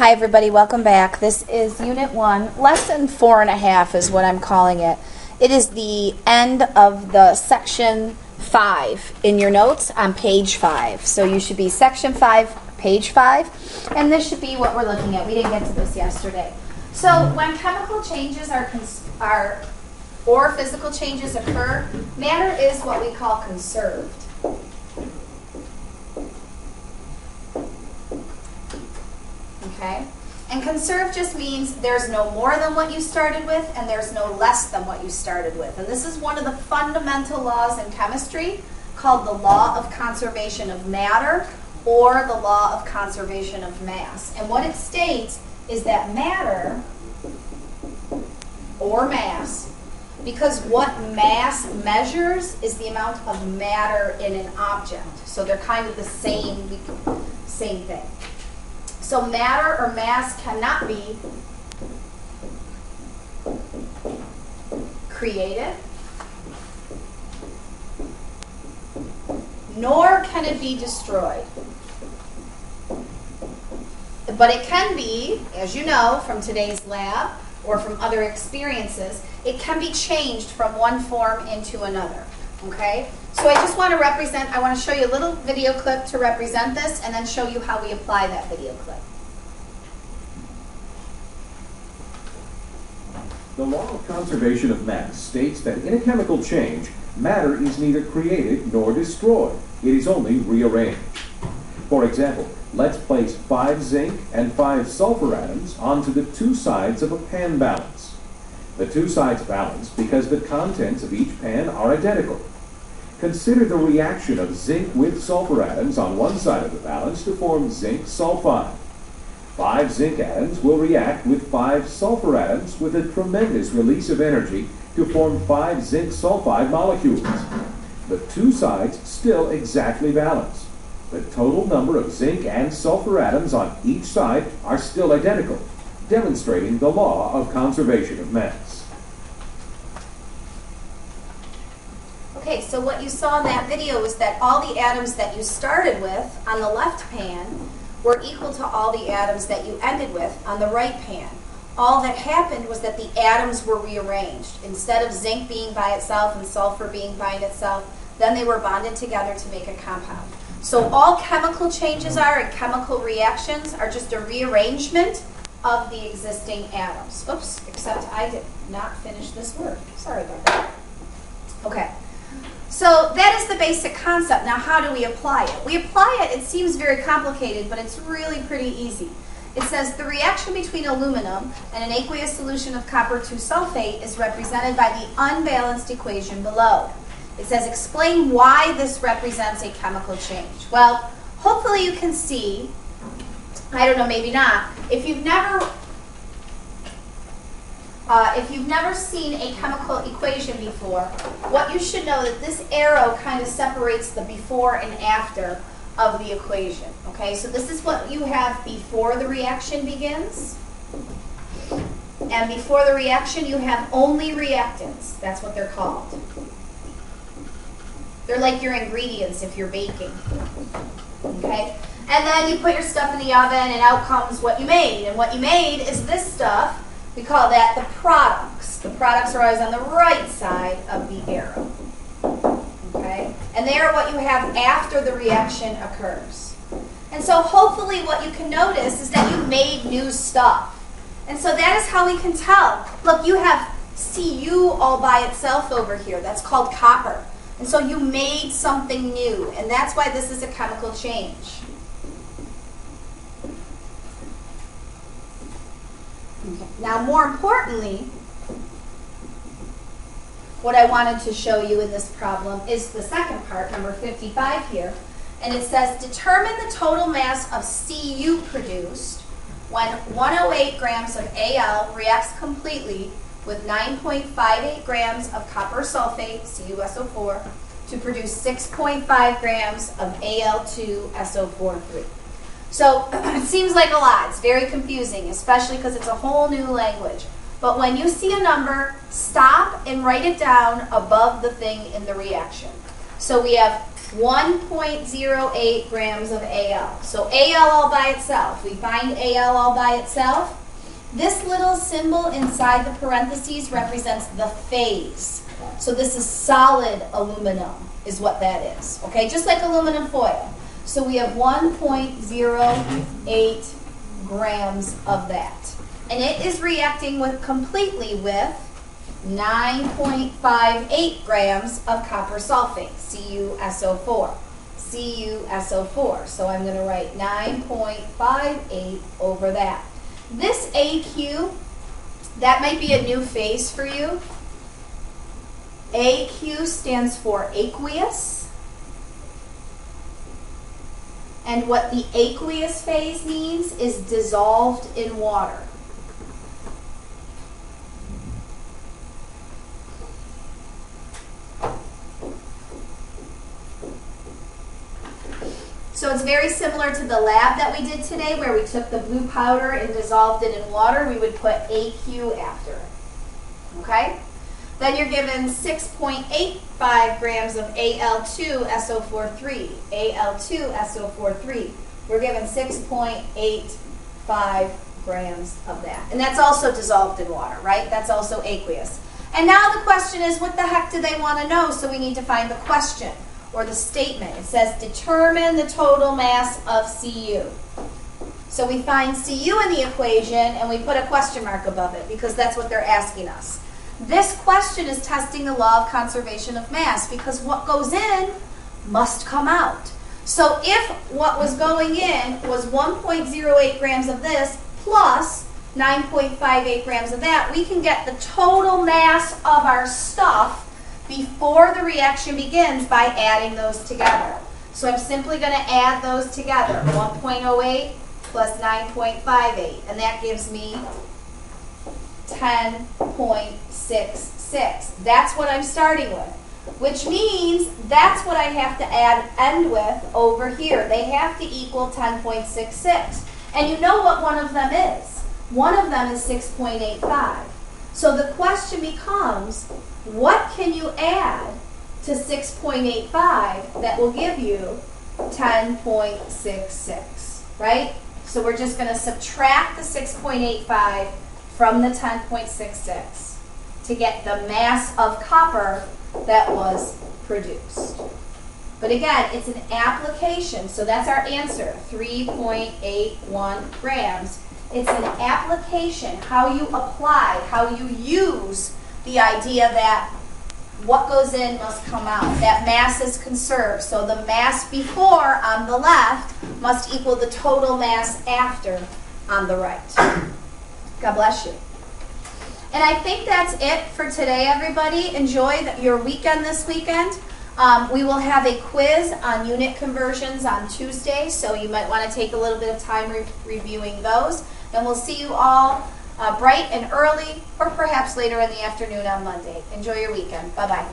Hi everybody, welcome back. This is Unit 1, Lesson 4.5 is what I'm calling it. It is the end of the Section 5 in your notes on page 5. So you should be Section 5, page 5, and this should be what we're looking at. We didn't get to this yesterday. So when chemical changes or physical changes occur, matter is what we call conserved. Okay? And conserved just means there's no more than what you started with and there's no less than what you started with. And this is one of the fundamental laws in chemistry called the law of conservation of matter or the law of conservation of mass. And what it states is that matter or mass, because what mass measures is the amount of matter in an object. So they're kind of the same thing. So matter or mass cannot be created, nor can it be destroyed. But it can be, as you know from today's lab or from other experiences, it can be changed from one form into another. Okay? So I just want to show you a little video clip to represent this and then show you how we apply that video clip. The law of conservation of mass states that in a chemical change, matter is neither created nor destroyed. It is only rearranged. For example, let's place 5 zinc and 5 sulfur atoms onto the two sides of a pan balance. The two sides balance because the contents of each pan are identical. Consider the reaction of zinc with sulfur atoms on one side of the balance to form zinc sulfide. 5 zinc atoms will react with 5 sulfur atoms with a tremendous release of energy to form 5 zinc sulfide molecules. The two sides still exactly balance. The total number of zinc and sulfur atoms on each side are still identical, demonstrating the law of conservation of mass. Okay, so what you saw in that video was that all the atoms that you started with on the left pan were equal to all the atoms that you ended with on the right pan. All that happened was that the atoms were rearranged. Instead of zinc being by itself and sulfur being by itself, then they were bonded together to make a compound. So all chemical changes and chemical reactions are just a rearrangement of the existing atoms. Oops, except I did not finish this word. Sorry about that. Okay. So that is the basic concept. Now how do we apply it? We apply it, it seems very complicated, but it's really pretty easy. It says the reaction between aluminum and an aqueous solution of copper 2 sulfate is represented by the unbalanced equation below. It says explain why this represents a chemical change. Well, hopefully you can see, I don't know, maybe not, if you've never seen a chemical equation before, what you should know that this arrow kind of separates the before and after of the equation. Okay, so this is what you have before the reaction begins. And before the reaction, you have only reactants. That's what they're called. They're like your ingredients if you're baking. Okay, and then you put your stuff in the oven and out comes what you made. And what you made is this stuff. We call that the products. The products are always on the right side of the arrow. Okay? And they are what you have after the reaction occurs. And so hopefully what you can notice is that you made new stuff. And so that is how we can tell. Look, you have Cu all by itself over here. That's called copper. And so you made something new. And that's why this is a chemical change. Now, more importantly, what I wanted to show you in this problem is the second part, number 55 here. And it says, determine the total mass of Cu produced when 108 grams of Al reacts completely with 9.58 grams of copper sulfate, CuSO4, to produce 6.5 grams of Al2SO43. So it seems like a lot. It's very confusing, especially because it's a whole new language. But when you see a number, stop and write it down above the thing in the reaction. So we have 1.08 grams of Al. So Al all by itself. We find Al all by itself. This little symbol inside the parentheses represents the phase. So this is solid aluminum is what that is. Okay, just like aluminum foil. So we have 1.08 grams of that. And it is reacting completely with 9.58 grams of copper sulfate, CuSO4. CuSO4. So I'm going to write 9.58 over that. This AQ, that might be a new phase for you. AQ stands for aqueous. And what the aqueous phase means is dissolved in water. So it's very similar to the lab that we did today where we took the blue powder and dissolved it in water. We would put AQ after it. Okay? Then you're given 6.85 grams of Al2SO43. Al2SO43. We're given 6.85 grams of that. And that's also dissolved in water, right? That's also aqueous. And now the question is, what the heck do they want to know? So we need to find the question or the statement. It says, determine the total mass of Cu. So we find Cu in the equation and we put a question mark above it because that's what they're asking us. This question is testing the law of conservation of mass because what goes in must come out. So if what was going in was 1.08 grams of this plus 9.58 grams of that, we can get the total mass of our stuff before the reaction begins by adding those together. So I'm simply going to add those together, 1.08 plus 9.58, and that gives me 10.66. That's what I'm starting with, which means that's what I have to end with over here. They have to equal 10.66. And you know what one of them is. One of them is 6.85. So the question becomes, what can you add to 6.85 that will give you 10.66, right? So we're just going to subtract the 6.85 from the 10.66 to get the mass of copper that was produced. But again, it's an application, so that's our answer, 3.81 grams. It's an application, how you apply, how you use the idea that what goes in must come out. That mass is conserved. So the mass before on the left must equal the total mass after on the right. God bless you. And I think that's it for today, everybody. Enjoy your weekend this weekend. We will have a quiz on unit conversions on Tuesday, so you might want to take a little bit of time reviewing those. And we'll see you all bright and early, or perhaps later in the afternoon on Monday. Enjoy your weekend. Bye-bye.